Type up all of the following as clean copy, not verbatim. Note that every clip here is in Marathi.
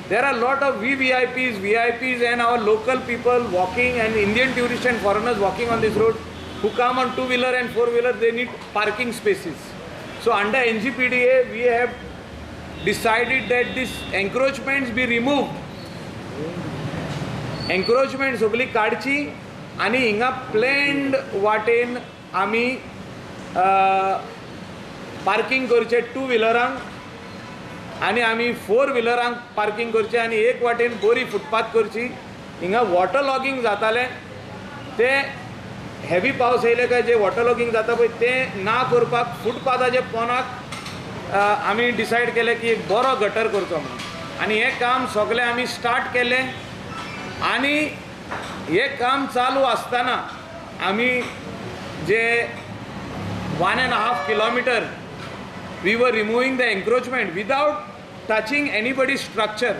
There are a lot of VIPs and our local people walking, and Indian tourists and foreigners walking on this road who come on two-wheeler and four-wheeler. They need parking spaces. So under NGPDA, we have decided that these encroachments be removed. Encroachment सगळी काडची आणि हिंगा प्लॅन्ड वाटेन आमी पार्किंग करचे टू व्हिलरांक आनी आमी फोर व्हिलरांक पार्किंग करचे आनी एक वाटेन बरी फुटपाथ करची. हिंगा वॉटर लॉगिंग जातालें ते हेवी पावस येयले काय जे वॉटर लॉगिंग जाता पळय तें ना करपाक फुटपाथाचे पोंदाक आमी डिसायड केलें की एक बरो गटर करचो म्हणून. आनी हें काम सगळें आमी स्टार्ट केलें आणि हे काम चालू असताना आम्ही जे 1.5 kilometre we were removing the encroachment without touching anybody's structure,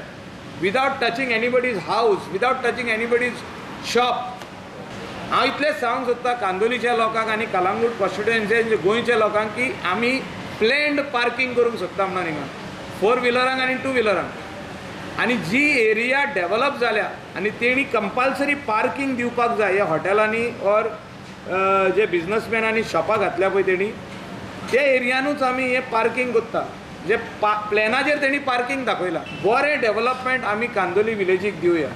without touching anybody's house, without touching anybody's shop. हांव इतलेंच सांगूंक सोदता कांदोलीच्या लोकांक आनी कलंगूट कॉन्स्टिट्युएन्सीचे गोंयच्या लोकांक की आमी प्लॅन्ड पार्किंग करूंक सोदता म्हणून हिंगा फोर व्हिलरांक आनी टू व्हिलरांक. आणि जी एरिया डेव्हलप जाल्या आणि तेणी कंपल्सरी पार्किंग दिवपाक जाय ह्या हॉटेलांनी ऑर जे बिझनेसमॅन आनी शॉपां घातल्या पळय तेणी त्या एरियानूच आमी हे पार्किंग करता. जे प्लॅनाचेर तेणी पार्किंग दाखयलां. बरें डेव्हलपमेंट आमी कांदोली विलेजीक दिवया.